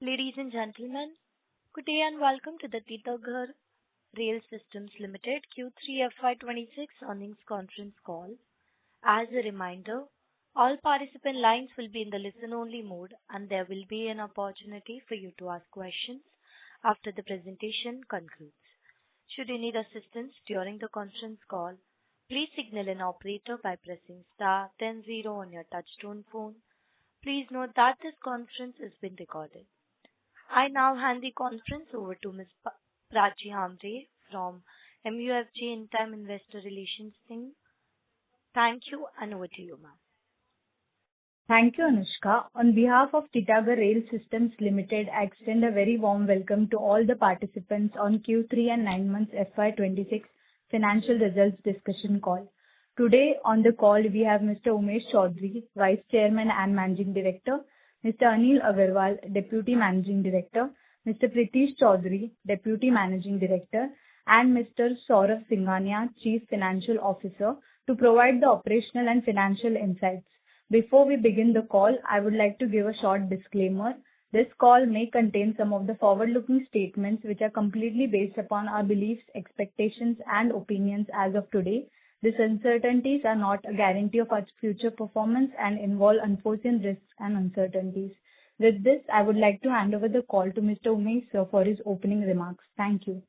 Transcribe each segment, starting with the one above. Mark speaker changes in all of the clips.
Speaker 1: Ladies and gentlemen, good day and welcome to the Titagarh Rail Systems Limited Q3 FY26 earnings conference call. As a reminder, all participant lines will be in the listen-only mode, and there will be an opportunity for you to ask questions after the presentation concludes. Should you need assistance during the conference call, please signal an operator by pressing star then zero on your touchtone phone. Please note that this conference is being recorded. I now hand the conference over to Ms. Prachi Ambre from MUFG In-Time Investor Relations team. Thank you, and over to you, ma'am.
Speaker 2: Thank you, Anushka. On behalf of Titagarh Rail Systems Limited, I extend a very warm welcome to all the participants on Q3 and 9 months FY26 financial results discussion call. Today on the call, we have Mr. Umesh Chaudhary, Vice Chairman and Managing Director, Mr. Anil Agarwal, Deputy Managing Director, Mr. Pritish Chaudhary, Deputy Managing Director, and Mr. Saurabh Singhania, Chief Financial Officer, to provide the operational and financial insights. Before we begin the call, I would like to give a short disclaimer. This call may contain some of the forward-looking statements which are completely based upon our beliefs, expectations, and opinions as of today. These uncertainties are not a guarantee of our future performance and involve unforeseen risks and uncertainties. With this, I would like to hand over the call to Mr. Umesh for his opening remarks. Thank you.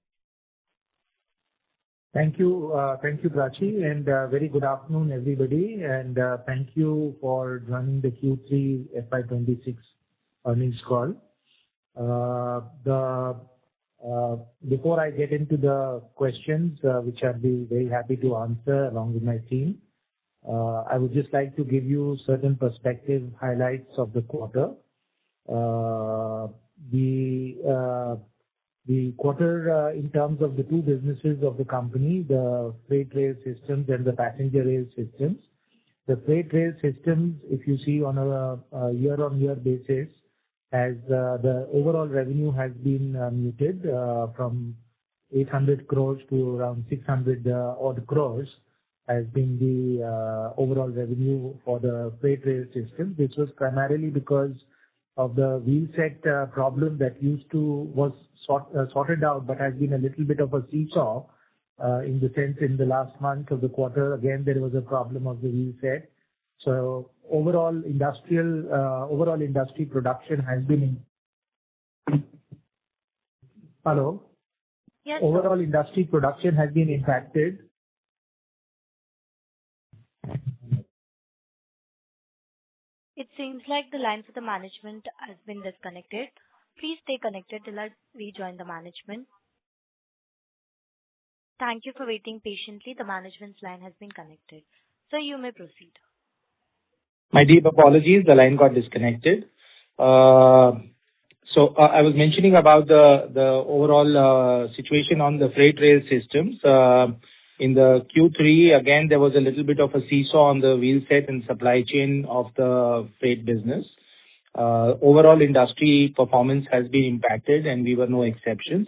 Speaker 3: Thank you, Prachi, and very good afternoon, everybody. And thank you for joining the Q3 FY26 earnings call. Before I get into the questions, which I'll be very happy to answer along with my team, I would just like to give you certain perspective highlights of the quarter. The quarter, in terms of the two businesses of the company, the freight rail systems and the passenger rail systems. The freight rail systems, if you see on a year-on-year basis, as the overall revenue has been muted from 800 crores to around 600 odd crores has been the overall revenue for the freight rail system. This was primarily because of the wheel set problem that was sorted out, but has been a little bit of a seesaw in the sense in the last month of the quarter. Again, there was a problem of the wheel set. So overall industry production has been
Speaker 1: Yes,
Speaker 3: overall industry production has been impacted.
Speaker 1: It seems like the line for the management has been disconnected. Please stay connected till I rejoin the management. Thank you for waiting patiently. The management's line has been connected. So you may proceed.
Speaker 4: My deep apologies, the line got disconnected. So I was mentioning about the overall situation on the freight rail systems. In the Q3, again, there was a little bit of a seesaw on the wheel set and supply chain of the freight business. Overall industry performance has been impacted, and we were no exceptions.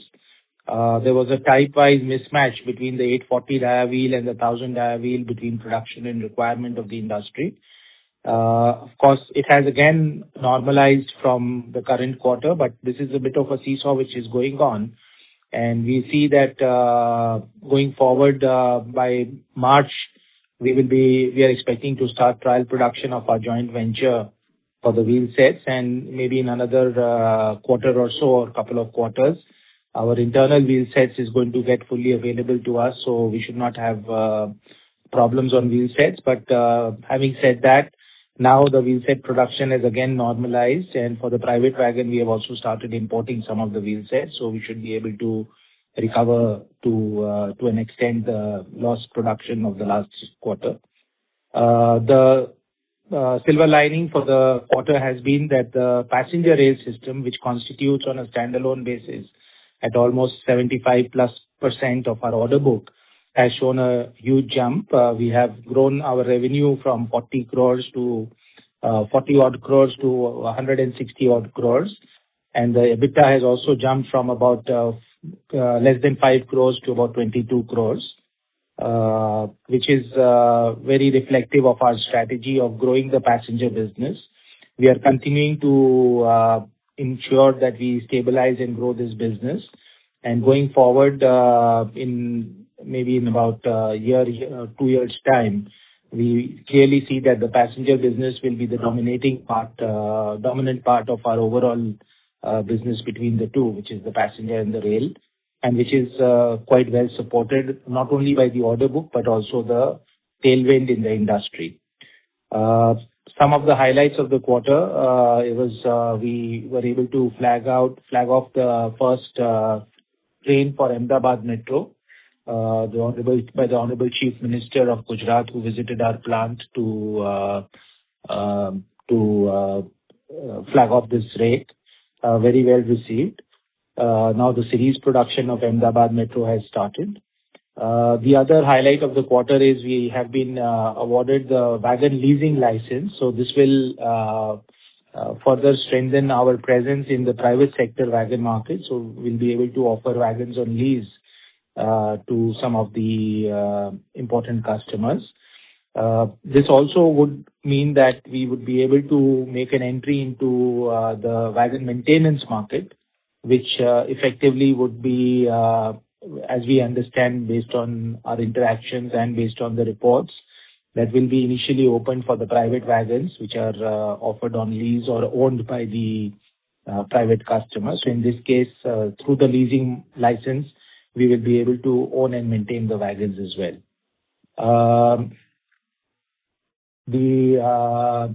Speaker 4: There was a type-wise mismatch between the 840 dia wheel and the 1000 dia wheel between production and requirement of the industry. Of course, it has again normalized from the current quarter, but this is a bit of a seesaw which is going on. And we see that going forward by March, we are expecting to start trial production of our joint venture for the wheel sets, and maybe in another quarter or so, or couple of quarters, our internal wheel sets is going to get fully available to us, so we should not have problems on wheel sets. But having said that, now the wheel set production is again normalized, and for the private wagon, we have also started importing some of the wheel sets, so we should be able to recover to an extent the lost production of the last quarter. The silver lining for the quarter has been that the passenger rail system, which constitutes on a standalone basis at almost 75+% of our order book, has shown a huge jump. We have grown our revenue from 40 crores to 40 odd crores to 160 odd crores. And the EBITDA has also jumped from about less than 5 crores to about 22 crores, which is very reflective of our strategy of growing the passenger business. We are continuing to ensure that we stabilize and grow this business. And going forward, in about a year, 2 years' time, we clearly see that the passenger business will be the dominant part of our overall business between the two, which is the passenger and the rail, and which is quite well supported, not only by the order book, but also the tailwind in the industry. Some of the highlights of the quarter, we were able to flag off the first train for Ahmedabad Metro, by the Honorable Chief Minister of Gujarat, who visited our plant to flag off this rate. Very well received. Now the series production of Ahmedabad Metro has started. The other highlight of the quarter is we have been awarded the wagon leasing license. So this will further strengthen our presence in the private sector wagon market. So we'll be able to offer wagons on lease to some of the important customers. This also would mean that we would be able to make an entry into the wagon maintenance market, which effectively would be, as we understand, based on our interactions and based on the reports, that will be initially open for the private wagons, which are offered on lease or owned by the private customers. So in this case, through the leasing license, we will be able to own and maintain the wagons as well. The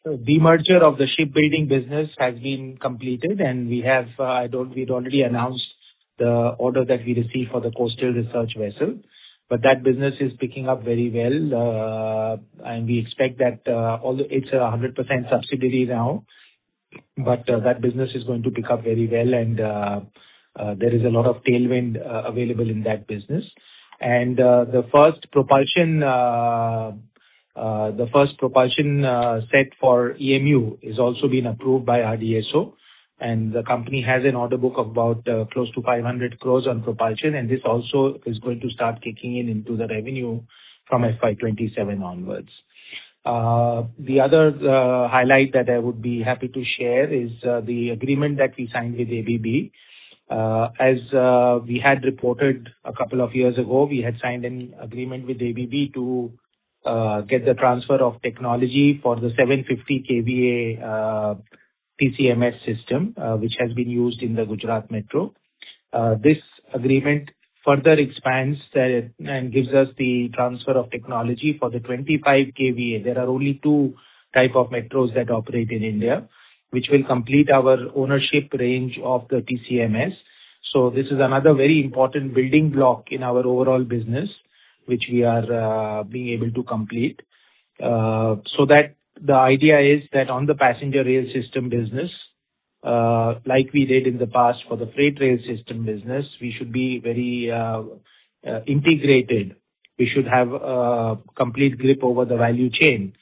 Speaker 4: demerger of the shipbuilding business has been completed, and we'd already announced the order that we received for the coastal research vessel. But that business is picking up very well, and we expect that, although it's a 100% subsidiary now, but that business is going to pick up very well, and there is a lot of tailwind available in that business. And the first propulsion set for EMU is also been approved by RDSO, and the company has an order book of about close to 500 crores on propulsion, and this also is going to start kicking in into the revenue from FY27 onwards. The other highlight that I would be happy to share is the agreement that we signed with ABB. As we had reported a couple of years ago, we had signed an agreement with ABB to get the transfer of technology for the 750 kVA TCMS system, which has been used in the Gujarat Metro. This agreement further expands that and gives us the transfer of technology for the 25 kVA. There are only two type of metros that operate in India, which will complete our ownership range of the TCMS. So this is another very important building block in our overall business, which we are being able to complete. So that the idea is that on the passenger rail system business, like we did in the past for the freight rail system business, we should be very integrated. We should have a complete grip over the value chain,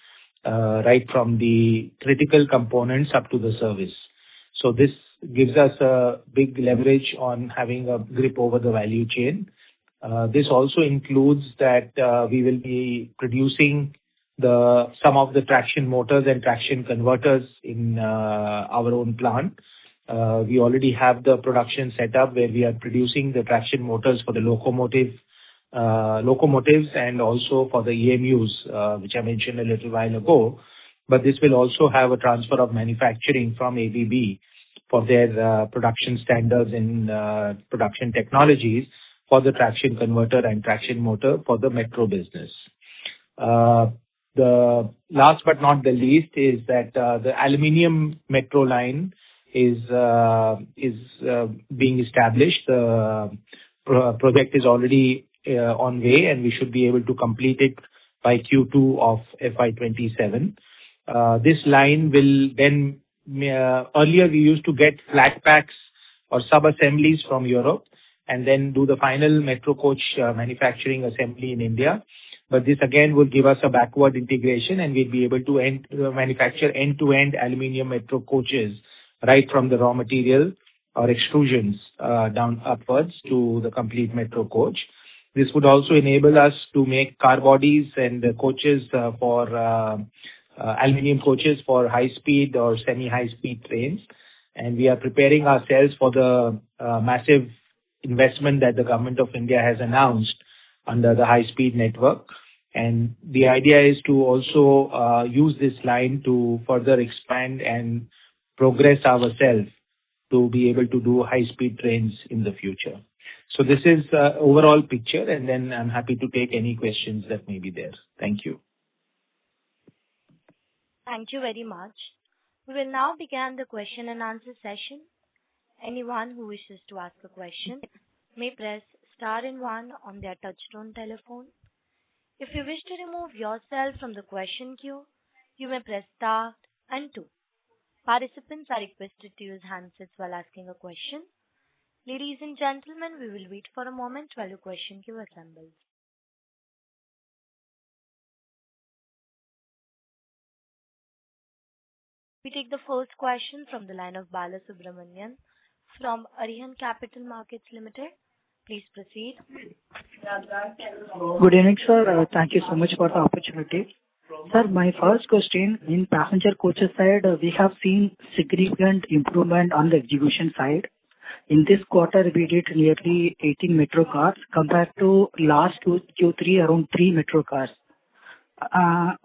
Speaker 4: right from the critical components up to the service. So this gives us a big leverage on having a grip over the value chain. This also includes that we will be producing some of the traction motors and traction converters in our own plant. We already have the production set up where we are producing the traction motors for the locomotives and also for the EMUs, which I mentioned a little while ago. But this will also have a transfer of manufacturing from ABB for their production standards and production technologies for the traction converter and traction motor for the metro business. The last but not the least is that the aluminium metro line is being established. The project is already on way, and we should be able to complete it by Q2 of FY27. This line will then, earlier we used to get flat packs or sub-assemblies from Europe and then do the final metro coach manufacturing assembly in India. But this again will give us a backward integration, and we'll be able to manufacture end-to-end aluminium metro coaches right from the raw material or extrusions down upwards to the complete metro coach. This would also enable us to make car bodies and coaches for aluminum coaches for high-speed or semi-high-speed trains. And we are preparing ourselves for the massive investment that the Government of India has announced under the high-speed network. And the idea is to also use this line to further expand and progress ourselves to be able to do high-speed trains in the future. So this is the overall picture, and then I'm happy to take any questions that may be there. Thank you.
Speaker 1: Thank you very much. We will now begin the question and answer session. Anyone who wishes to ask a question may press star and one on their touchtone telephone. If you wish to remove yourself from the question queue, you may press star and two. Participants are requested to use handsets while asking a question. Ladies and gentlemen, we will wait for a moment while the question queue assembles. We take the first question from the line of Bala Subramanian from Arihant Capital Markets Limited. Please proceed.
Speaker 5: Good evening, sir. Thank you so much for the opportunity. Sir, my first question, in passenger coaches side, we have seen significant improvement on the execution side. In this quarter, we did nearly 18 metro cars compared to last Q3 around 3 metro cars.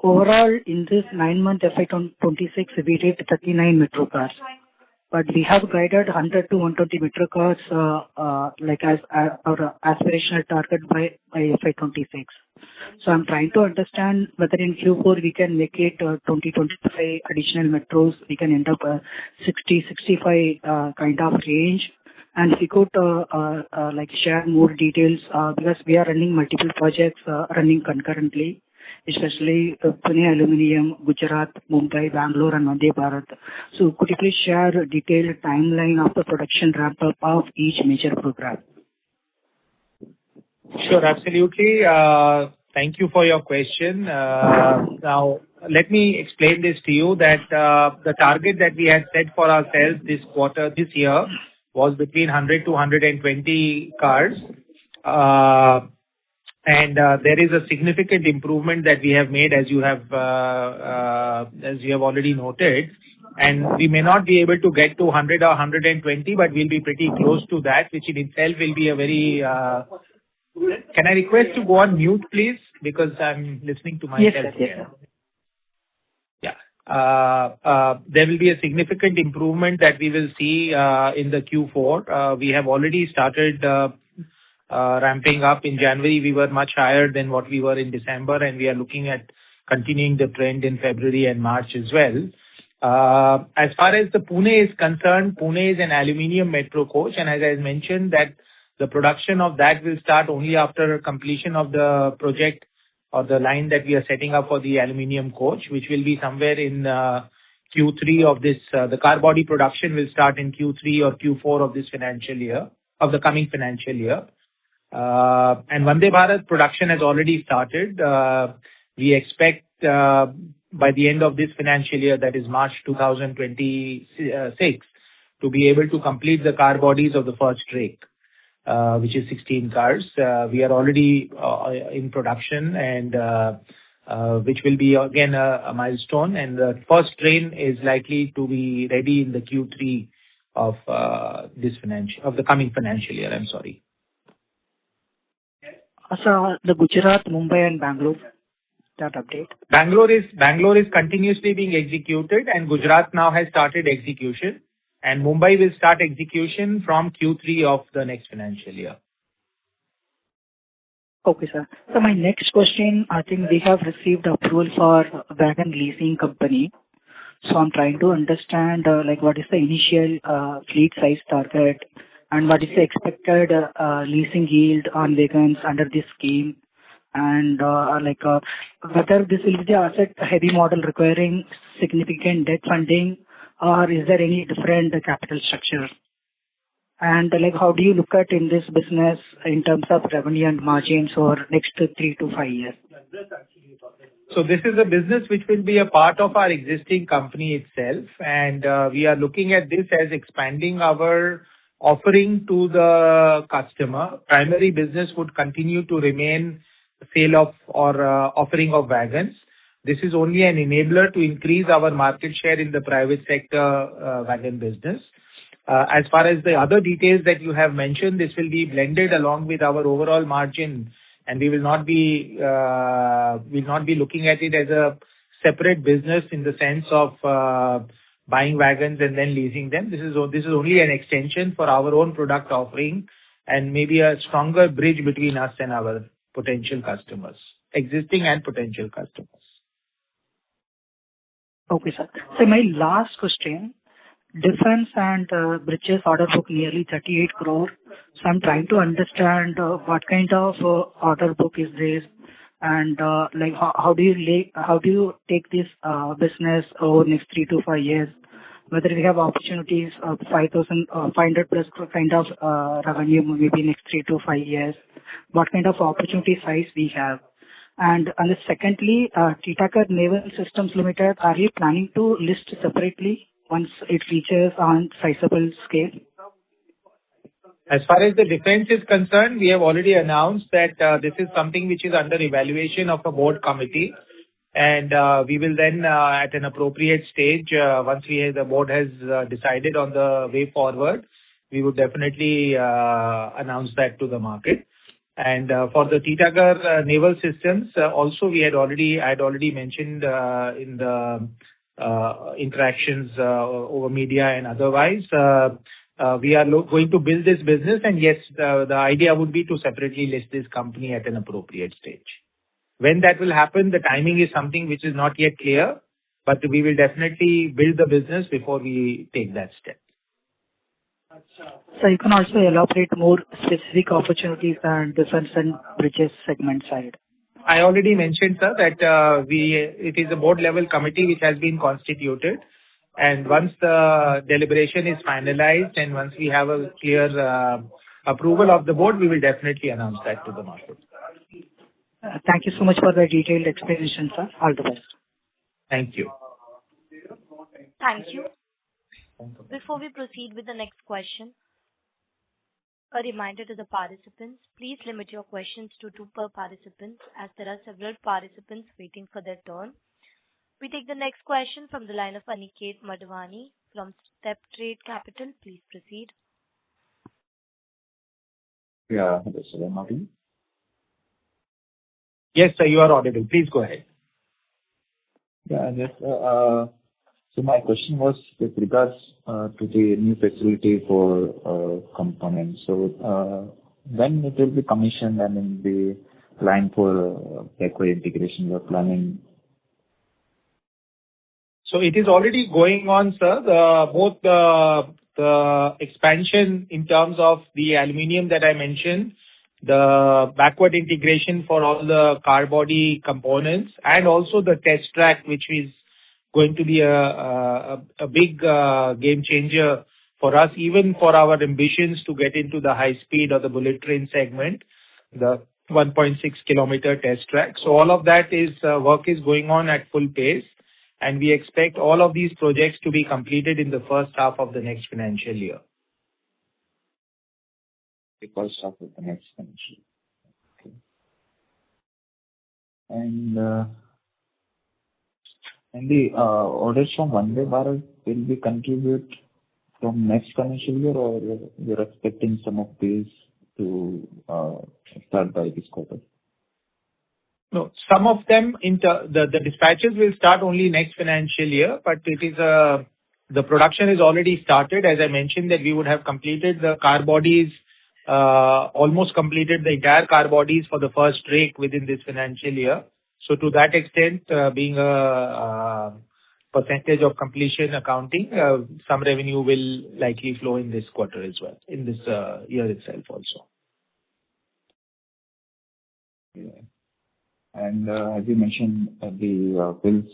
Speaker 5: Overall, in this 9-month FY26, we did 39 metro cars. But we have guided 100 to 120 metro cars like as our aspirational target by FY26. So I'm trying to understand whether in Q4 we can make it 20-25 additional metros. We can end up 60-65 kind of range. And if you could like share more details because we are running multiple projects running concurrently, especially Pune Aluminium, Gujarat, Mumbai, Bangalore, and Vande Bharat. So could you please share a detailed timeline of the production ramp-up of each major program?
Speaker 4: Sure, absolutely. Thank you for your question. Now, let me explain this to you that the target that we had set for ourselves this year, was between 100 to 120 cars. And there is a significant improvement that we have made, as you have already noted. And we may not be able to get to 100 or 120, but we'll be pretty close to that, which in itself will be a very. Can I request to go on mute, please, because I'm listening to myself.
Speaker 5: Yes, sir.
Speaker 4: Yeah. There will be a significant improvement that we will see in the Q4. We have already started. Ramping up. In January, we were much higher than what we were in December, and we are looking at continuing the trend in February and March as well. As far as the Pune is concerned, Pune is an aluminium metro coach, and as I mentioned, that the production of that will start only after completion of the project or the line that we are setting up for the aluminium coach, which will be somewhere in Q3 of this. The car body production will start in Q3 or Q4 of this financial year, of the coming financial year. And Vande Bharat production has already started. We expect by the end of this financial year, that is March 2026, to be able to complete the car bodies of the first rake, which is 16 cars. We are already in production, and which will be again a milestone. And the first train is likely to be ready in the Q3 of the coming financial year. I'm sorry.
Speaker 5: So the Gujarat, Mumbai, and Bangalore, that update.
Speaker 4: Bangalore is continuously being executed, and Gujarat now has started execution, and Mumbai will start execution from Q3 of the next financial year.
Speaker 5: Okay, sir. So my next question, I think we have received approval for wagon leasing company. So I'm trying to understand like what is the initial fleet size target and what is the expected leasing yield on wagons under this scheme, and whether this will be the asset-heavy model requiring significant debt funding, or is there any different capital structure? And like how do you look at in this business in terms of revenue and margins for next 3 to 5 years?
Speaker 4: So this is a business which will be a part of our existing company itself, and we are looking at this as expanding our offering to the customer. Primary business would continue to remain sale of or offering of wagons. This is only an enabler to increase our market share in the private sector wagon business. As far as the other details that you have mentioned, this will be blended along with our overall margin, and we will not be looking at it as a separate business in the sense of buying wagons and then leasing them. This is only an extension for our own product offering and maybe a stronger bridge between us and our potential customers, existing and potential customers.
Speaker 5: Okay, sir. So my last question, defense and bridges order book nearly 38 crore. So I'm trying to understand what kind of order book is this, and like how do you take this business over next 3 to 5 years? Whether we have opportunities of 500 plus kind of revenue maybe next 3 to 5 years. What kind of opportunity size we have? And secondly, Titagarh Naval Systems Limited, are you planning to list separately once it reaches on sizable scale?
Speaker 4: As far as the defense is concerned, we have already announced that this is something which is under evaluation of a board committee, and we will then, at an appropriate stage, once the board has decided on the way forward, we would definitely announce that to the market. And for the Titagarh Naval Systems, also I had already mentioned in the interactions over media and otherwise, we are going to build this business, and yes, the idea would be to separately list this company at an appropriate stage. When that will happen, the timing is something which is not yet clear, but we will definitely build the business before we take that step.
Speaker 5: So you can also elaborate more specific opportunities and defense and bridges segment side.
Speaker 4: I already mentioned, sir, that it is a board level committee which has been constituted, and once the deliberation is finalized and once we have a clear approval of the board, we will definitely announce that to the market.
Speaker 5: Thank you so much for the detailed explanation, sir. All the best.
Speaker 4: Thank you.
Speaker 1: Thank you. Before we proceed with the next question, a reminder to the participants, please limit your questions to 2 per participant, as there are several participants waiting for their turn. We take the next question from the line of Aniket Madhwani from Step Trade Capital. Please proceed.
Speaker 6: Yeah, hello, sir. Am I audible?
Speaker 4: Yes, sir, you are audible. Please go ahead.
Speaker 6: Yeah, yes. So my question was with regards to the new facility for components. So when it will be commissioned and in the line for backward integration you're planning?
Speaker 4: So it is already going on, sir. Both the expansion in terms of the aluminium that I mentioned, the backward integration for all the car body components, and also the test track, which is going to be a big game changer for us, even for our ambitions to get into the high speed or the bullet train segment, the 1.6 kilometer test track. So all of that work is going on at full pace, and we expect all of these projects to be completed in the first half of the next financial year.
Speaker 6: The first half of the next financial year. Okay. And the orders from Vande Bharat will be contribute from next financial year, or you're expecting some of these to start by this quarter?
Speaker 4: No, some of them, the dispatches will start only next financial year, but it is the production is already started. As I mentioned, that we would have completed the car bodies, almost completed the entire car bodies for the first rake within this financial year. So to that extent, being a percentage of completion accounting, some revenue will likely flow in this quarter as well, in this year itself also.
Speaker 6: Yeah. And as you mentioned, the wheels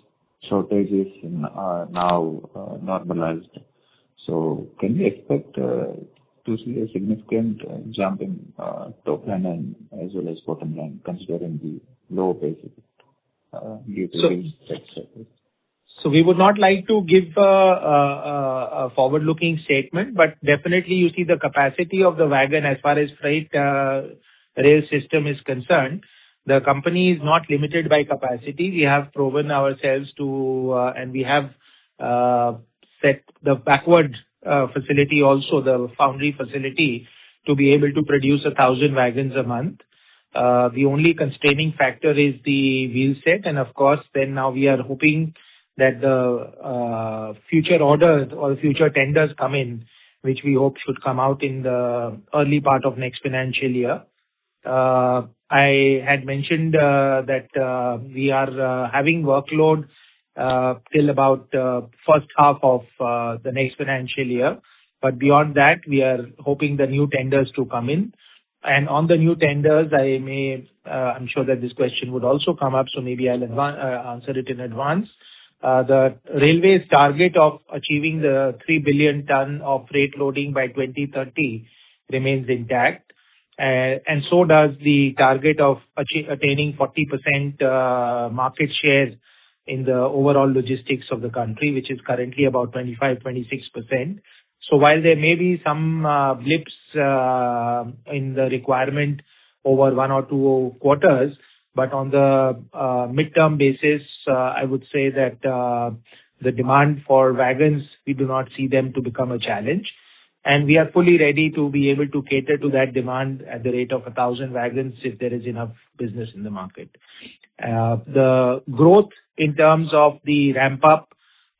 Speaker 6: shortage is now normalized. So can we expect to see a significant jump in top line and as well as bottom line, considering the low base due to wheels shortage?
Speaker 4: So we would not like to give a forward-looking statement, but definitely you see the capacity of the wagon as far as freight rail system is concerned. the company is not limited by capacity. We have proven ourselves to, and we have set the backward facility also, the foundry facility, to be able to produce 1,000 wagons a month. The only constraining factor is the wheel set, and of course, then now we are hoping that the future orders or future tenders come in, which we hope should come out in the early part of next financial year. I had mentioned that we are having workload till about first half of the next financial year. But beyond that, we are hoping the new tenders to come in. And on the new tenders, I'm sure that this question would also come up, so maybe I'll answer it in advance. The railway's target of achieving the 3 billion ton of freight loading by 2030 remains intact. And so does the target of attaining 40% market share in the overall logistics of the country, which is currently about 25-26%. So while there may be some blips in the requirement over 1 or 2 quarters, but on the midterm basis, I would say that the demand for wagons, we do not see them to become a challenge. And we are fully ready to be able to cater to that demand at the rate of 1,000 wagons if there is enough business in the market. The growth in terms of the ramp-up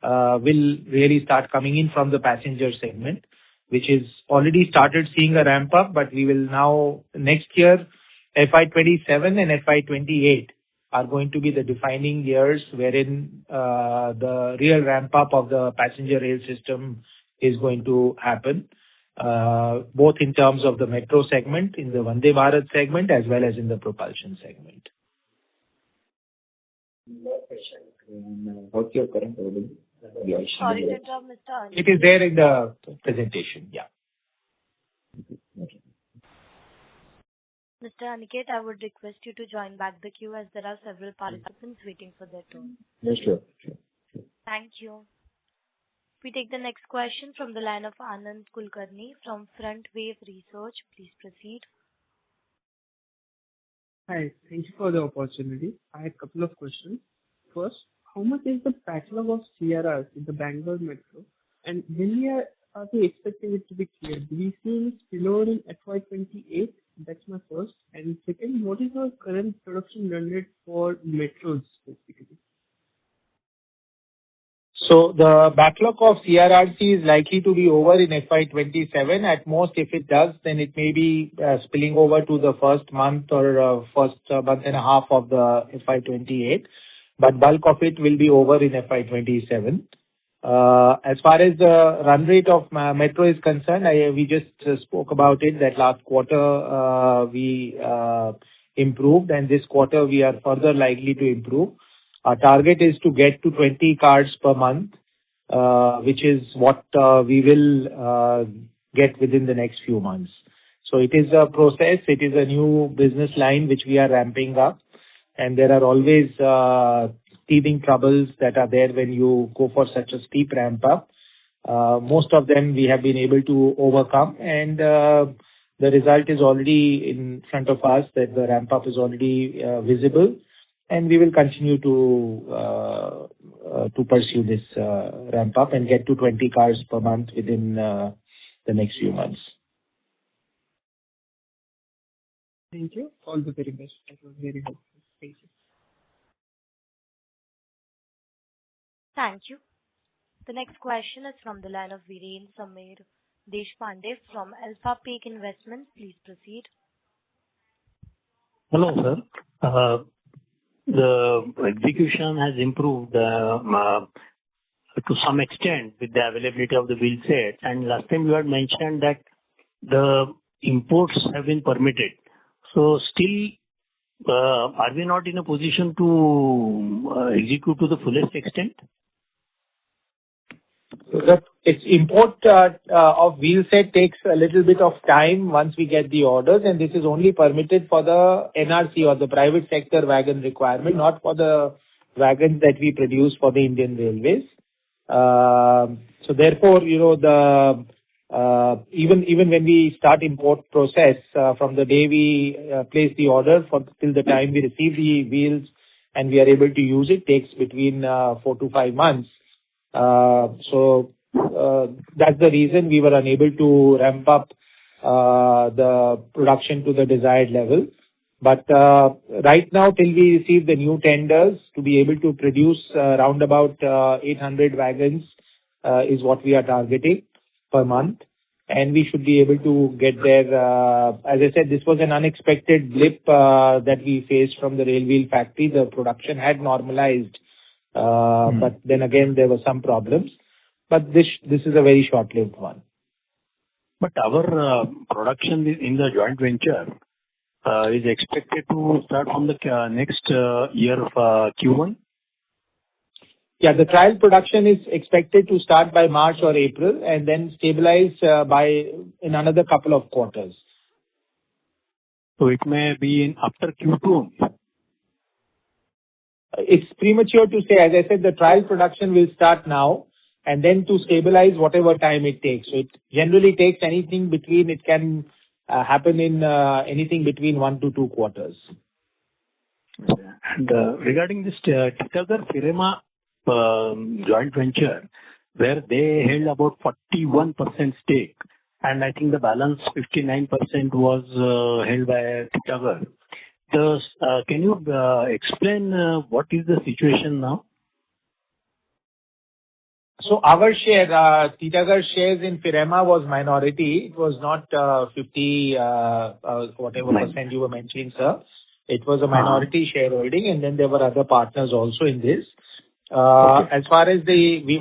Speaker 4: will really start coming in from the passenger segment, which is already started seeing a ramp-up, but we will now, next year, FY27 and FY28 are going to be the defining years wherein the real ramp-up of the passenger rail system is going to happen, both in terms of the metro segment, in the Vande Bharat segment, as well as in the propulsion segment.
Speaker 6: What's your current order?
Speaker 1: Sorry to interrupt, Mr.
Speaker 4: It is there in the presentation, yeah.
Speaker 1: Mr. Aniket, I would request you to join back the queue as there are several participants waiting for their turn.
Speaker 6: Yes, sure.
Speaker 1: Thank you. We take the next question from the line of Anand Kulkarni from Front Wave Research. Please proceed.
Speaker 7: Hi, thank you for the opportunity. I have a couple of questions. First, how much is the backlog of CRRs in the Bangalore Metro? And when are we expecting it to be cleared? Do we see any spillover in FY28? That's my first. And second, what is our current production run rate for metros specifically?
Speaker 4: So the backlog of CRRC is likely to be over in FY27. At most, if it does, then it may be spilling over to the first month or first month and a half of the FY28. But bulk of it will be over in FY27. As far as the run rate of metro is concerned, we just spoke about it that last quarter we improved, and this quarter we are further likely to improve. Our target is to get to 20 cars per month, which is what we will get within the next few months. So it is a process. It is a new business line which we are ramping up, and there are always teething troubles that are there when you go for such a steep ramp up. Most of them we have been able to overcome, and the result is already in front of us, that the ramp up is already visible. And we will continue to pursue this ramp up and get to 20 cars per month within the next few months.
Speaker 7: Thank you. All the very best. That was very helpful. Thank you.
Speaker 1: Thank you. The next question is from the line of Viren Samir Deshpande from Alpha Peak Investments. Please proceed.
Speaker 8: Hello, sir. The execution has improved to some extent with the availability of the wheel set. And last time you had mentioned that the imports have been permitted. So still, are we not in a position to execute to the fullest extent?
Speaker 4: Its import of wheel set takes a little bit of time once we get the orders, and this is only permitted for the NRC or the private sector wagon requirement, not for the wagons that we produce for the Indian Railways. So therefore, the Even when we start import process, from the day we place the order till the time we receive the wheels and we are able to use it, takes between 4 to 5 months. That's the reason we were unable to ramp up the production to the desired level. But right now, till we receive the new tenders, to be able to produce around about 800 wagons is what we are targeting per month, and we should be able to get there. As I said, this was an unexpected blip that we faced from the rail wheel factory. The production had normalized, but then again, there were some problems. But this is a very short-lived one.
Speaker 8: But our production in the joint venture is expected to start from the next year of Q1?
Speaker 4: Yeah, the trial production is expected to start by March or April and then stabilize in another couple of quarters.
Speaker 8: So it may be after Q2.
Speaker 4: It's premature to say. As I said, the trial production will start now and then to stabilize whatever time it takes. So it generally takes anything between, it can happen in anything between 1 to 2 quarters.
Speaker 8: And regarding this Titagarh Firema joint venture, where they held about 41% stake, and I think the balance 59% was held by Titagarh. Can you explain what is the situation now?
Speaker 4: So our share, Titagarh shares in Firema was minority. It was not 50, whatever percent you were mentioning, sir. It was a minority shareholding, and then there were other partners also in this. As far as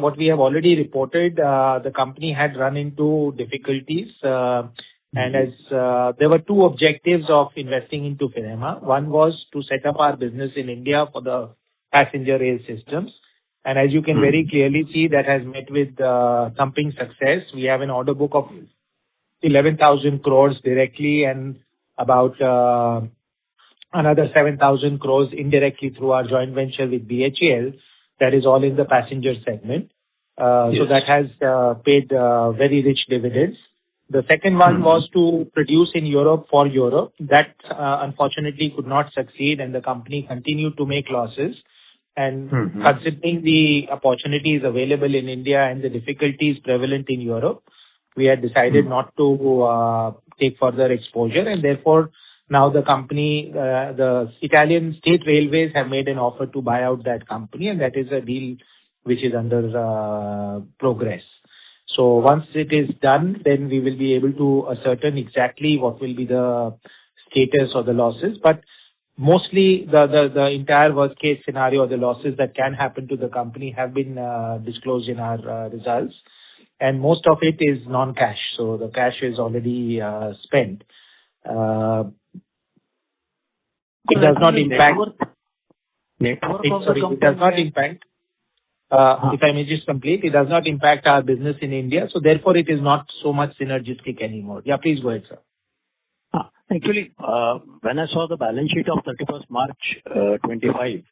Speaker 4: what we have already reported, the company had run into difficulties, and as there were 2 objectives of investing into Firema. One was to set up our business in India for the passenger rail systems. And as you can very clearly see, that has met with thumping success. We have an order book of 11,000 crores directly and about another 7,000 crores indirectly through our joint venture with BHEL. That is all in the passenger segment. So that has paid very rich dividends. The second one was to produce in Europe for Europe. That unfortunately could not succeed, and the company continued to make losses. And considering the opportunities available in India and the difficulties prevalent in Europe, we had decided not to take further exposure. And therefore, now the company, the Italian state railways have made an offer to buy out that company, and that is a deal which is under progress. So once it is done, then we will be able to ascertain exactly what will be the status of the losses. But mostly the entire worst case scenario, the losses that can happen to the company have been disclosed in our results. And most of it is non-cash. So the cash is already spent. It does not impact. It does not impact. If I may just complete, it does not impact our business in India. So therefore, it is not so much synergistic anymore. Yeah, please go ahead, sir.
Speaker 8: Actually, when I saw the balance sheet of 31st March 25,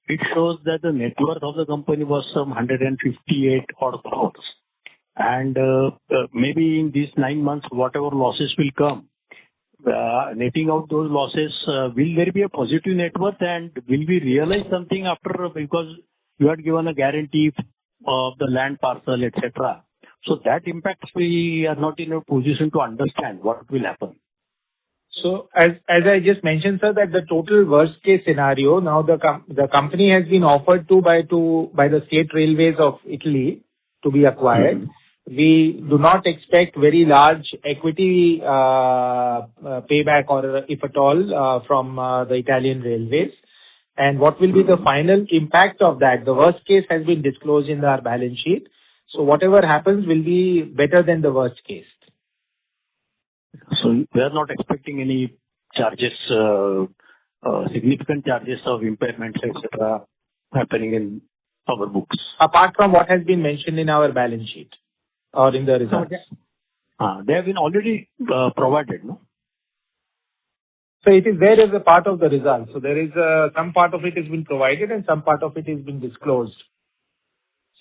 Speaker 8: it shows that the net worth of the company was some 158 odd crores. And maybe in these 9 months, whatever losses will come, netting out those losses, will there be a positive net worth, and will we realize something after, because you had given a guarantee of the land parcel, etc. So that impacts, we are not in a position to understand what will happen.
Speaker 4: So as I just mentioned, sir, that the total worst case scenario, now the company has been offered by the state railways of Italy to be acquired. We do not expect very large equity payback, or if at all, from the Italian railways. And what will be the final impact of that? The worst case has been disclosed in our balance sheet. So whatever happens will be better than the worst case.
Speaker 8: So we are not expecting any charges, significant charges of impairments, etc., happening in our books.
Speaker 4: Apart from what has been mentioned in our balance sheet or in the results.
Speaker 8: They have been already provided, no?
Speaker 4: So it is there as a part of the results. So there is some part of it has been provided and some part of it has been disclosed.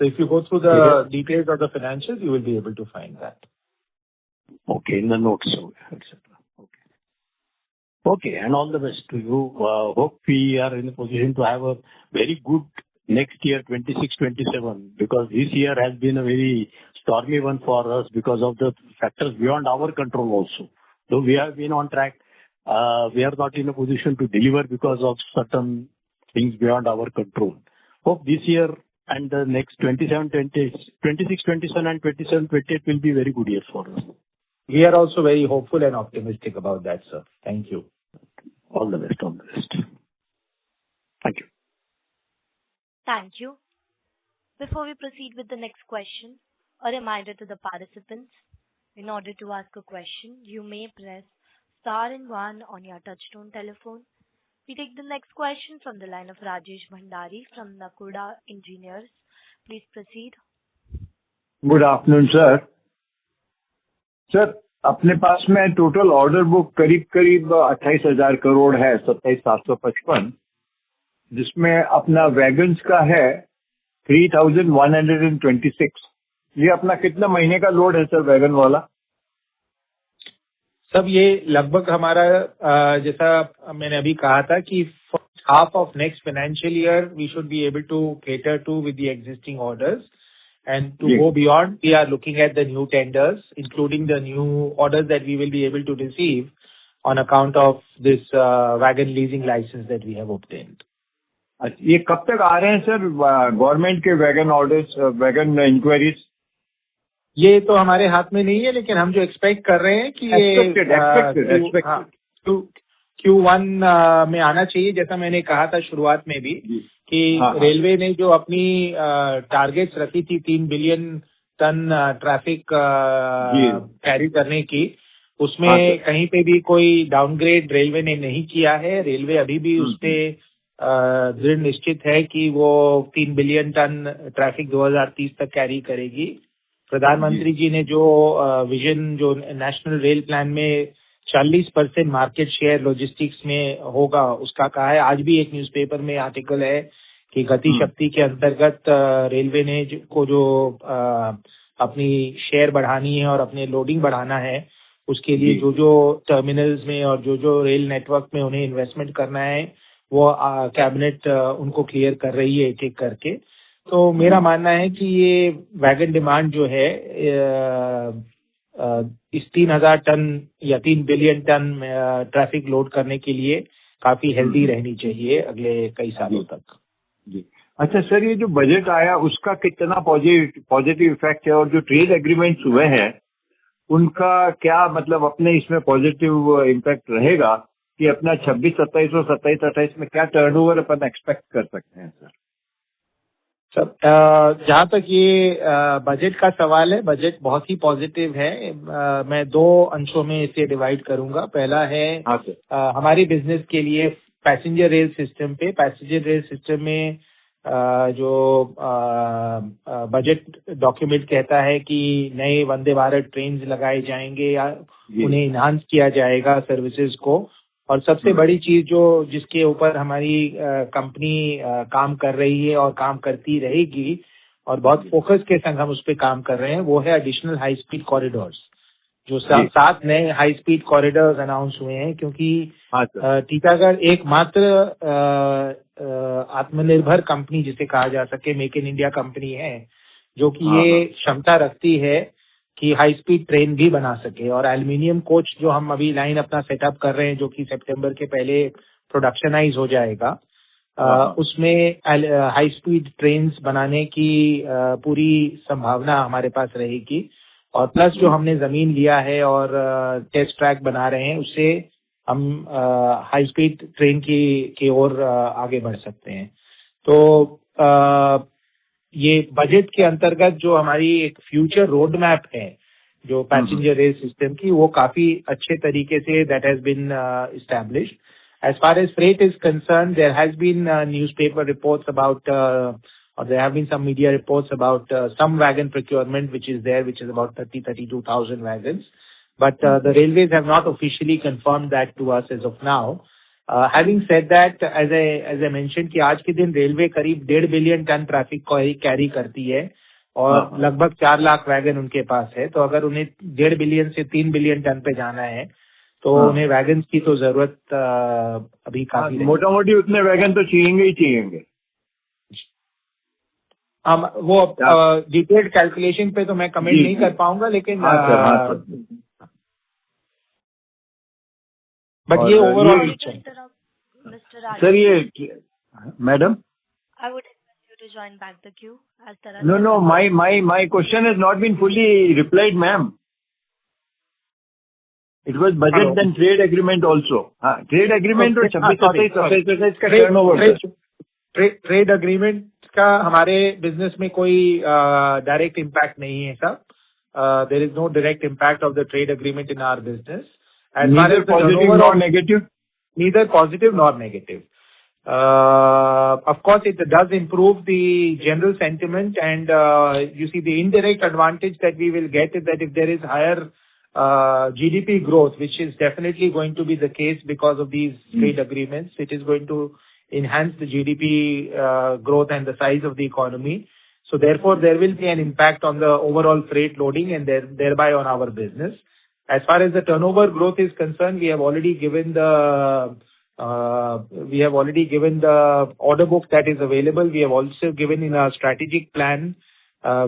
Speaker 4: So if you go through the details of the financials, you will be able to find that.
Speaker 8: Okay, in the notes, etc. Okay, and all the best to you. Hope we are in a position to have a very good next year, 26-27, because this year has been a very stormy one for us because of the factors beyond our control also. Though we have been on track, we are not in a position to deliver because of certain things beyond our control. Hope this year and the next 26, 27 and 27, 28 will be very good years for us.
Speaker 4: We are also very hopeful and optimistic about that, sir. Thank you.
Speaker 8: All the best, all the best. Thank you.
Speaker 1: Thank you. Before we proceed with the next question, a reminder to the participants, in order to ask a question, you may press star and 1 on your touchtone telephone. We take the next question from the line of Rajesh Bhandari from Nakuda Engineers. Please proceed.
Speaker 9: Good afternoon, sir. Sir, अपने पास में total order book करीब 28,000 करोड़ है, 27,755, जिसमें अपना wagons का है 3,126. ये अपना कितना महीने का लोड है सर वैगन वाला?
Speaker 4: सब ये लगभग हमारा जैसा मैंने अभी कहा था कि first half of next financial year we should be able to cater to with the existing orders. And to go beyond, we are looking at the new tenders, including the new orders that we will be able to receive on account of this wagon leasing license that we have obtained.
Speaker 9: ये कब तक आ रहे हैं sir government के wagon orders, wagon inquiries?
Speaker 4: ये तो हमारे हाथ में नहीं है, लेकिन हम जो एक्सपेक्ट कर रहे हैं कि ये Q1 में आना चाहिए. जैसा मैंने कहा था शुरुआत में भी कि रेलवे ने जो अपनी टारगेट्स रखी थी 3 बिलियन टन ट्रैफिक कैरी करने की, उसमें कहीं पे भी कोई डाउनग्रेड रेलवे ने नहीं किया है. रेलवे अभी भी उस पे दृढ़ निश्चित है कि वो 3 बिलियन टन ट्रैफिक 2030 तक कैरी करेगी. प्रधानमंत्री जी ने जो विजन, जो नेशनल रेल प्लान में 40% मार्केट शेयर लॉजिस्टिक्स में होगा, उसका कहा है. आज भी एक न्यूज़पेपर में आर्टिकल है कि गति शक्ति के अंतर्गत रेलवे ने को जो अपनी शेयर बढ़ानी है और अपने लोडिंग बढ़ाना है, उसके लिए जो जो टर्मिनल्स में और जो जो रेल नेटवर्क में उन्हें इन्वेस्टमेंट करना है, वो कैबिनेट उनको क्लियर कर रही है एक एक करके. तो मेरा मानना है कि ये वैगन डिमांड जो है इस 3,000 टन या 3 बिलियन टन ट्रैफिक लोड करने के लिए काफी हेल्दी रहनी चाहिए अगले कई सालों तक.
Speaker 9: जी अच्छा सर, ये जो बजट आया उसका कितना पॉजिटिव इफेक्ट है और जो ट्रेड एग्रीमेंट्स हुए हैं उनका क्या मतलब अपने इसमें पॉजिटिव इम्पैक्ट रहेगा कि अपना 26-27 और 27-28 में क्या टर्नओवर अपन एक्सपेक्ट कर सकते हैं सर?
Speaker 4: सब जहाँ तक ये बजट का सवाल है, बजट बहुत ही पॉजिटिव है. मैं 2 अंशों में इसे डिवाइड करूंगा. पहला है हमारी बिजनेस के लिए पैसेंजर रेल सिस्टम पे. पैसेंजर रेल सिस्टम में जो बजट डॉक्यूमेंट कहता है कि नए वंदे भारत ट्रेन लगाए जाएंगे या उन्हें इनहांस किया जाएगा सर्विसेज को. और सबसे बड़ी चीज जो जिसके ऊपर हमारी कंपनी काम कर रही है और काम करती रहेगी और बहुत फोकस के संग हम उस पर काम कर रहे हैं, वो है एडिशनल हाई स्पीड कॉरिडोर्स. जो 7 नए हाई स्पीड कॉरिडोर्स अनाउंस हुए हैं, क्योंकि टीटागढ़ एकमात्र आत्मनिर्भर कंपनी जिसे कहा जा सके, मेक इन इंडिया कंपनी है, जो कि ये क्षमता रखती है कि हाई स्पीड ट्रेन भी बना सके. और एल्युमिनियम कोच जो हम अभी लाइन अपना सेटअप कर रहे हैं, जो कि सितंबर के पहले प्रोडक्शनाइज हो जाएगा, उसमें हाई स्पीड ट्रेन्स बनाने की पूरी संभावना हमारे पास रहेगी. और प्लस जो हमने जमीन लिया है और टेस्ट ट्रैक बना रहे हैं, उससे हम हाई स्पीड ट्रेन की ओर आगे बढ़ सकते हैं. तो ये बजट के अंतर्गत जो हमारी एक फ्यूचर रोड मैप है जो पैसेंजर रेल सिस्टम की, वो काफी अच्छे तरीके से that has been established. As far as freight is concerned, there has been newspaper reports about, or there have been some media reports about some wagon procurement which is there, which is about 32,000 wagons. But the railways have not officially confirmed that to us as of now. Having said that, as I mentioned कि आज के दिन railway करीब 1.5 billion ton traffic को carry करती है और लगभग 4 लाख वैगन उनके पास है। तो अगर उन्हें 1.5 बिलियन से 3 बिलियन टन पे जाना है तो उन्हें वैगन की तो जरूरत अभी काफी है।
Speaker 9: मोटा मोटी उतने वैगन तो चाहिए ही चाहिए।
Speaker 4: वो डिटेल्ड कैलकुलेशन पे तो मैं कमेंट नहीं कर पाऊंगा, लेकिन बट ये ओवरऑल
Speaker 9: सर ये madam
Speaker 1: I would request you to join back the queue as there are
Speaker 9: No, my question has not been fully replied, ma'am. It was budget then trade agreement also. Trade agreement और 26-27 का turnover.
Speaker 4: Trade agreement का हमारे business में कोई direct impact नहीं है sir. There is no direct impact of the trade agreement in our business.
Speaker 9: Neither positive nor negative?
Speaker 4: Neither positive nor negative. Of course, it does improve the general sentiment, and you see the indirect advantage that we will get is that if there is higher GDP growth, which is definitely going to be the case because of these trade agreements, it is going to enhance the GDP growth and the size of the economy. So therefore, there will be an impact on the overall freight loading and thereby on our business. As far as the turnover growth is concerned, we have already given the order book that is available. We have also given in our strategic plan,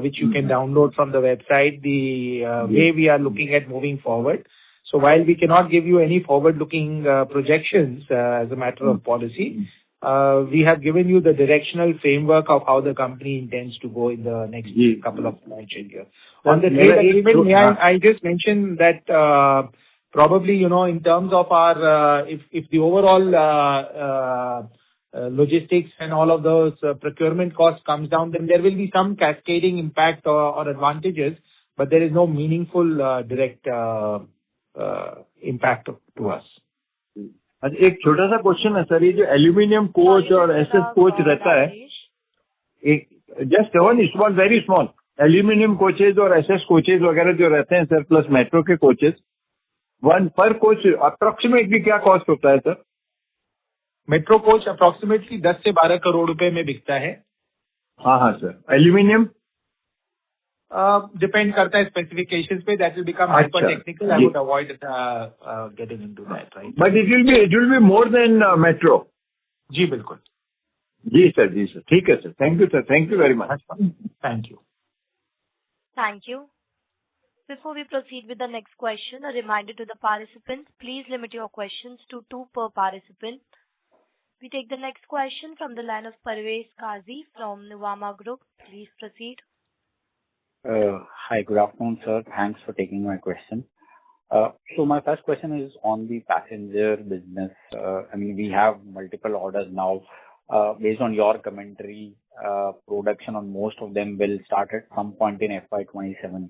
Speaker 4: which you can download from the website, the way we are looking at moving forward. So while we cannot give you any forward-looking projections as a matter of policy, we have given you the directional framework of how the company intends to go in the next couple of financial years. On the trade agreement, may I just mention that probably, in terms of our, if the overall logistics and all of those procurement costs comes down, then there will be some cascading impact or advantages, but there is no meaningful direct impact to us.
Speaker 9: एक छोटा सा question है sir, ये जो aluminium coach और SS coach रहता है, एक just one small very small aluminium coaches और एसएस कोचेज वगैरह जो रहते हैं सर, प्लस मेट्रो के कोचेज, वन पर कोच अप्रोक्सीमेटली क्या कॉस्ट होता है सर?
Speaker 4: मेट्रो कोच अप्रोक्सीमेटली 10 से 12 करोड़ रुपए में बिकता है।
Speaker 9: हाँ सर। एल्यूमिनियम
Speaker 4: डिपेंड करता है स्पेसिफिकेशंस पे, that will become hyper technical, I would avoid getting into that, right?
Speaker 9: But it will be more than metro.
Speaker 4: जी बिल्कुल।
Speaker 9: जी सर, ठीक है sir, thank you sir, thank you very much.
Speaker 4: Thank you.
Speaker 1: Thank you. Before we proceed with the next question, a reminder to the participants, please limit your questions to 2 per participant. We take the next question from the line of Parvez Qazi from Nuvama Group. Please proceed.
Speaker 10: Hi, good afternoon, sir. Thanks for taking my question. So my first question is on the passenger business. We have multiple orders now. Based on your commentary, production on most of them will start at some point in FY27.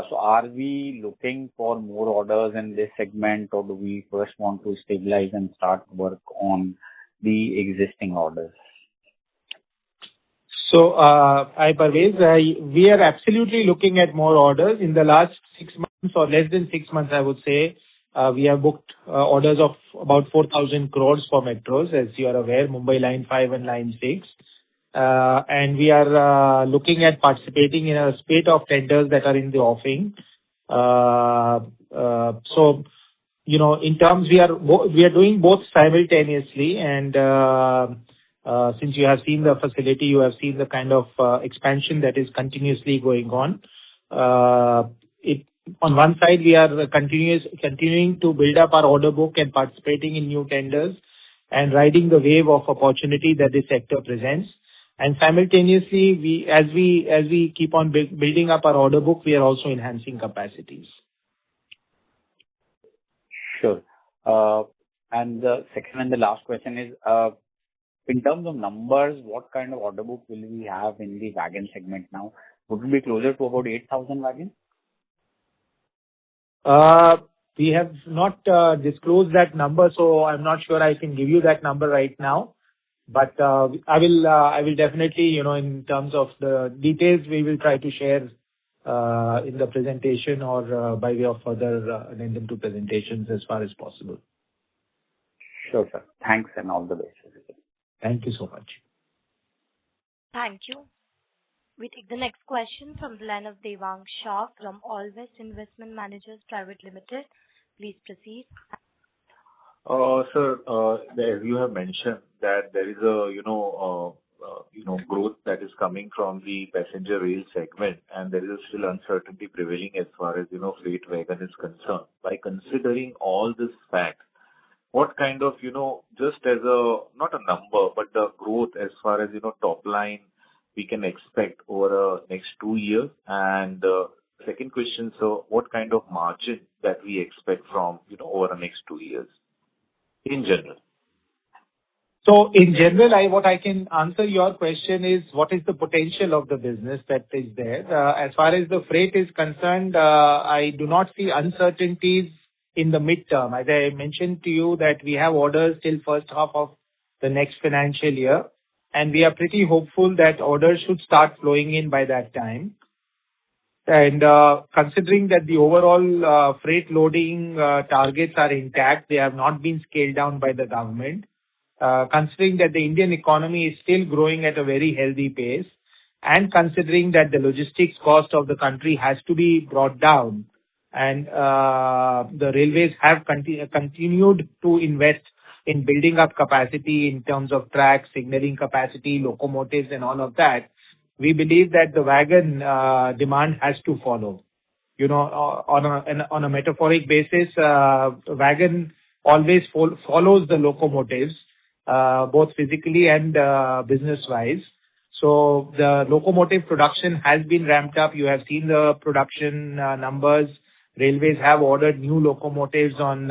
Speaker 10: So are we looking for more orders in this segment, or do we first want to stabilize and start work on the existing orders?
Speaker 4: So, Parvez, we are absolutely looking at more orders. In the last 6 months or less than 6 months, I would say, we have booked orders of about 4,000 crores for metros, as you are aware, Mumbai Line 5 and Line 6. And we are looking at participating in a spate of tenders that are in the offing. So, in terms, we are doing both simultaneously, and since you have seen the facility, you have seen the kind of expansion that is continuously going on. On one side, we are continuing to build up our order book and participating in new tenders and riding the wave of opportunity that this sector presents. And simultaneously, as we keep on building up our order book, we are also enhancing capacities.
Speaker 10: Sure. And the second and the last question is, in terms of numbers, what kind of order book will we have in the wagon segment now? Would it be closer to about 8,000 wagons?
Speaker 4: We have not disclosed that number, so I'm not sure I can give you that number right now. But I will definitely, in terms of the details, we will try to share in the presentation or by way of further addendum to presentations as far as possible.
Speaker 10: Sure, sir. Thanks and all the best.
Speaker 4: Thank you so much.
Speaker 1: Thank you. We take the next question from the line of Devang Shah from All West Investment Managers Private Limited. Please proceed.
Speaker 11: Sir, as you have mentioned that there is a, growth that is coming from the passenger rail segment, and there is still uncertainty prevailing as far as, freight wagon is concerned. By considering all this fact, what kind of, just as a, not a number, but the growth as far as, top line we can expect over next 2 years? And second question, so what kind of margin that we expect from, over the next 2 years in general?
Speaker 4: So in general, what I can answer your question is what is the potential of the business that is there. As far as the freight is concerned, I do not see uncertainties in the midterm. As I mentioned to you that we have orders till first half of the next financial year, and we are pretty hopeful that orders should start flowing in by that time. And considering that the overall freight loading targets are intact, they have not been scaled down by the government. Considering that the Indian economy is still growing at a very healthy pace, and considering that the logistics cost of the country has to be brought down, and the railways have continued to invest in building up capacity in terms of tracks, signaling capacity, locomotives, and all of that, we believe that the wagon demand has to follow. On a metaphoric basis, wagon always follows the locomotives, both physically and business-wise. So the locomotive production has been ramped up. You have seen the production numbers. Railways have ordered new locomotives on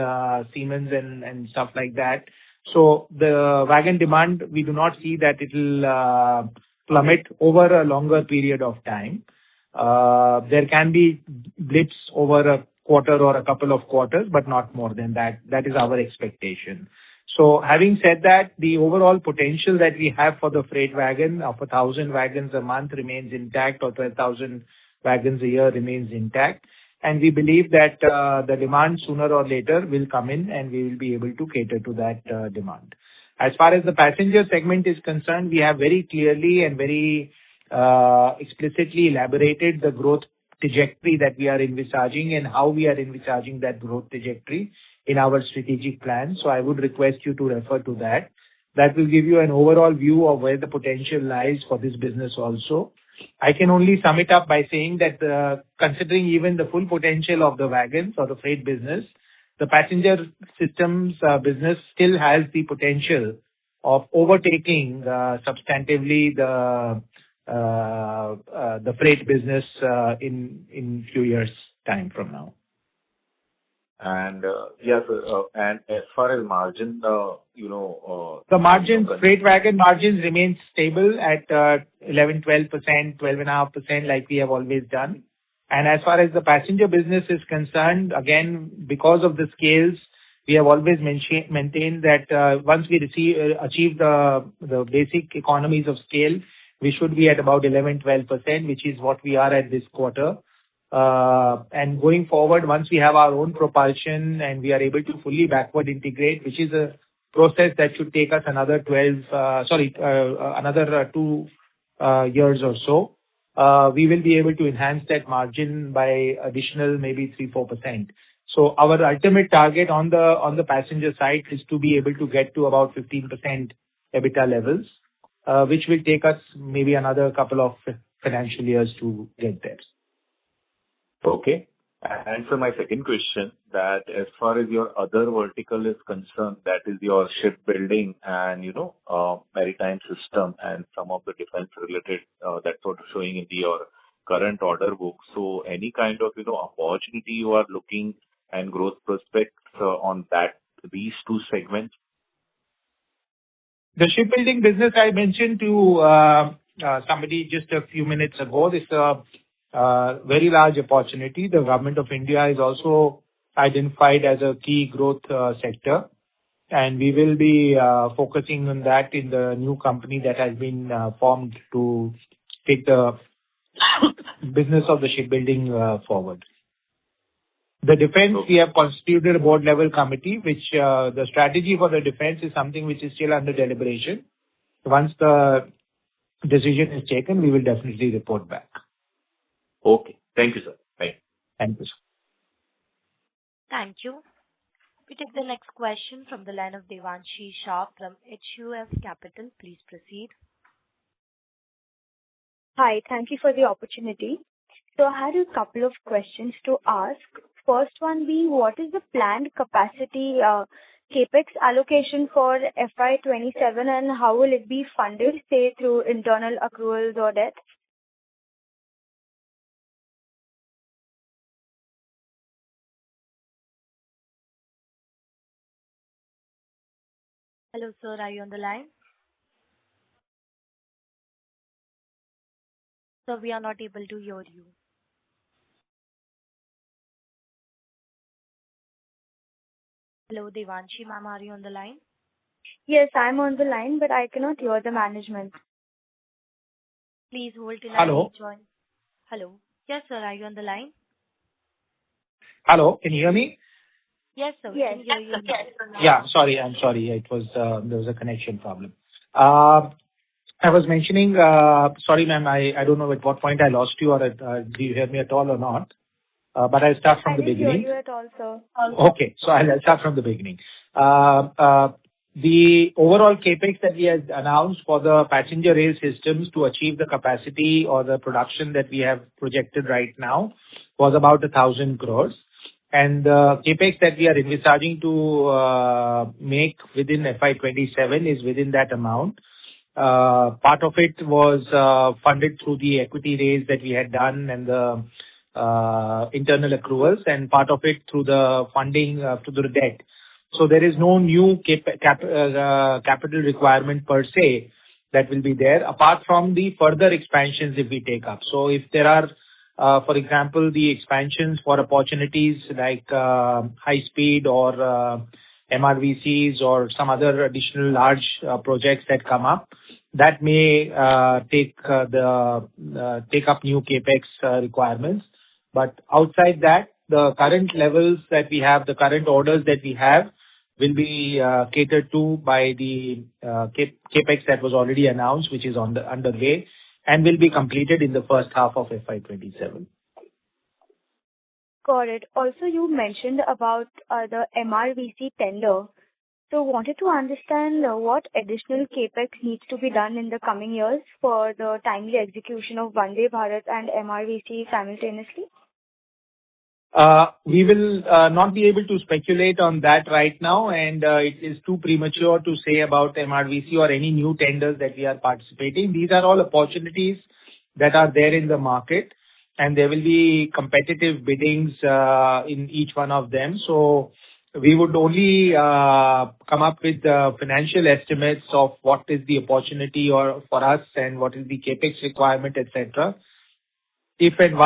Speaker 4: Siemens and stuff like that. So the wagon demand, we do not see that it will plummet over a longer period of time. There can be blips over a quarter or a couple of quarters, but not more than that. That is our expectation. So having said that, the overall potential that we have for the freight wagon of 1,000 wagons a month remains intact, or 12,000 wagons a year remains intact. And we believe that the demand sooner or later will come in, and we will be able to cater to that demand. As far as the passenger segment is concerned, we have very clearly and very explicitly elaborated the growth trajectory that we are envisaging and how we are envisaging that growth trajectory in our strategic plan. So I would request you to refer to that. That will give you an overall view of where the potential lies for this business also. I can only sum it up by saying that considering even the full potential of the wagons or the freight business, the passenger systems business still has the potential of overtaking substantively the freight business in few years' time from now.
Speaker 11: And and as far as margin,
Speaker 4: the margins, freight wagon margins remain stable at 11, 12%, 12.5%, like we have always done. And as far as the passenger business is concerned, again, because of the scales, we have always maintained that once we achieve the basic economies of scale, we should be at about 11, 12%, which is what we are at this quarter. And going forward, once we have our own propulsion and we are able to fully backward integrate, which is a process that should take us another 2 years or so, we will be able to enhance that margin by additional maybe 3-4%. So our ultimate target on the passenger side is to be able to get to about 15% EBITDA levels, which will take us maybe another couple of financial years to get there.
Speaker 11: Okay. And so my second question, that as far as your other vertical is concerned, that is your shipbuilding and, maritime system and some of the defense related, that's what showing in your current order book. So any kind of, opportunity you are looking and growth prospects on these two segments?
Speaker 4: The shipbuilding business I mentioned to somebody just a few minutes ago, this very large opportunity. The government of India is also identified as a key growth sector, and we will be focusing on that in the new company that has been formed to take the business of the shipbuilding forward. The defense, we have constituted a board level committee, which the strategy for the defense is something which is still under deliberation. Once the decision is taken, we will definitely report back.
Speaker 11: Okay. Thank you, sir. Bye.
Speaker 4: Thank you, sir.
Speaker 1: Thank you. We take the next question from the line of Devanshi Shah from HUF Capital. Please proceed.
Speaker 12: Hi, thank you for the opportunity. So I had a couple of questions to ask. First one being, what is the planned capacity capex allocation for FY27 and how will it be funded, say through internal accruals or debt?
Speaker 1: Hello, sir. Are you on the line? Sir, we are not able to hear you. Hello, Devanshi ma'am, are you on the line?
Speaker 12: Yes, I'm on the line, but I cannot hear the management.
Speaker 1: Please hold till
Speaker 4: Hello.
Speaker 1: I join. Hello. Yes, sir. Are you on the line?
Speaker 4: Hello, can you hear me?
Speaker 1: Yes, sir. We
Speaker 12: Yes.
Speaker 1: can hear you now.
Speaker 4: Yeah, sorry. I'm sorry. It was, there was a connection problem. I was mentioning, sorry, ma'am, I don't know at what point I lost you or, do you hear me at all or not? But I'll start from
Speaker 12: I
Speaker 4: the
Speaker 12: didn't hear
Speaker 4: beginning.
Speaker 12: you at all, sir.
Speaker 4: Okay, so I'll start from the beginning. The overall CapEx that we had announced for the passenger rail systems to achieve the capacity or the production that we have projected right now was about 1,000 crores. And the CapEx that we are envisaging to make within FY27 is within that amount. Part of it was funded through the equity raise that we had done and the internal accruals, and part of it through the funding through the debt. So there is no new capital requirement per se that will be there, apart from the further expansions if we take up. So if there are, for example, the expansions for opportunities like high speed or MRVCs or some other additional large projects that come up, that may take up new CapEx requirements. But outside that, the current levels that we have, the current orders that we have, will be catered to by the CapEx that was already announced, which is underway, and will be completed in the first half of FY27.
Speaker 12: Got it. Also, you mentioned about the MRVC tender. So wanted to understand what additional CapEx needs to be done in the coming years for the timely execution of Vande Bharat and MRVC simultaneously?
Speaker 4: We will not be able to speculate on that right now, and it is too premature to say about MRVC or any new tenders that we are participating. These are all opportunities that are there in the market, and there will be competitive biddings in each one of them. So we would only come up with financial estimates of what is the opportunity or for us and what is the CapEx requirement, etc., if and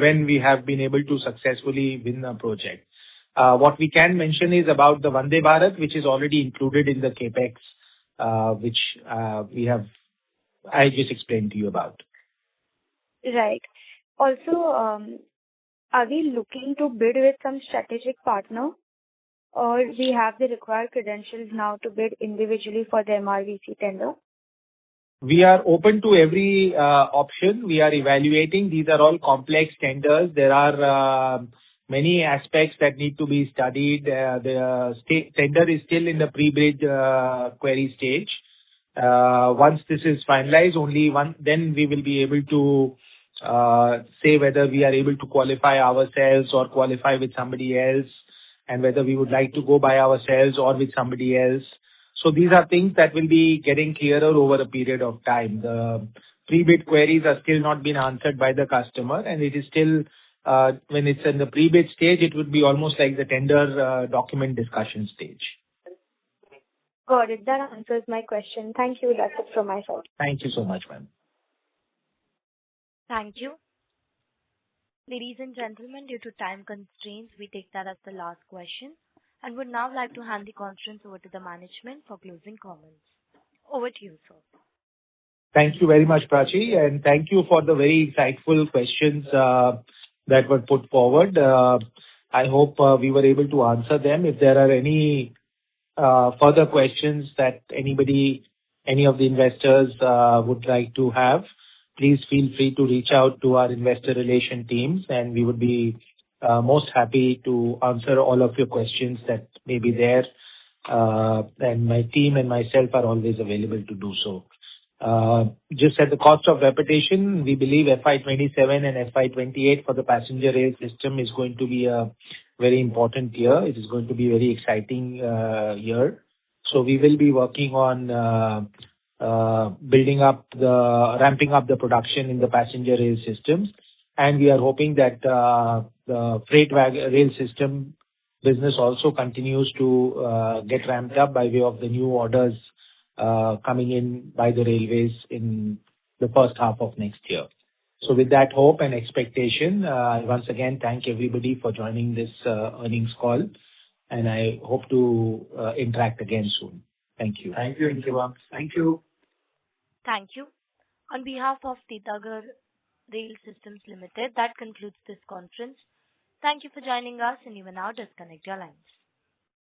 Speaker 4: when we have been able to successfully win a project. What we can mention is about the Vande Bharat, which is already included in the CapEx, which I just explained to you about.
Speaker 12: Right. Also, are we looking to bid with some strategic partner, or we have the required credentials now to bid individually for the MRVC tender?
Speaker 4: We are open to every option. We are evaluating. These are all complex tenders. There are many aspects that need to be studied. The tender is still in the pre-bid query stage. Once this is finalized, then we will be able to say whether we are able to qualify ourselves or qualify with somebody else, and whether we would like to go by ourselves or with somebody else. So these are things that will be getting clearer over a period of time. The pre-bid queries are still not been answered by the customer, and it is still, when it's in the pre-bid stage, it would be almost like the tender document discussion stage.
Speaker 12: Got it. That answers my question. Thank you. That's it from my side.
Speaker 4: Thank you so much, ma'am.
Speaker 1: Thank you. Ladies and gentlemen, due to time constraints, we take that as the last question and would now like to hand the conference over to the management for closing comments. Over to you, sir.
Speaker 4: Thank you very much, Prachi, and thank you for the very insightful questions that were put forward. I hope we were able to answer them. If there are any further questions that any of the investors would like to have, please feel free to reach out to our investor relation teams, and we would be most happy to answer all of your questions that may be there. And my team and myself are always available to do so. Just at the cost of repetition, we believe FY27 and FY28 for the passenger rail system is going to be a very important year. It is going to be a very exciting year. So we will be working on ramping up the production in the passenger rail systems. And we are hoping that the rail system business also continues to get ramped up by way of the new orders coming in by the railways in the first half of next year. So with that hope and expectation, I once again thank everybody for joining this earnings call, and I hope to interact again soon. Thank you.
Speaker 8: Thank you, Shivam. Thank you.
Speaker 1: Thank you. On behalf of Titagarh Rail Systems Limited, that concludes this conference. Thank you for joining us, and you may now disconnect your lines.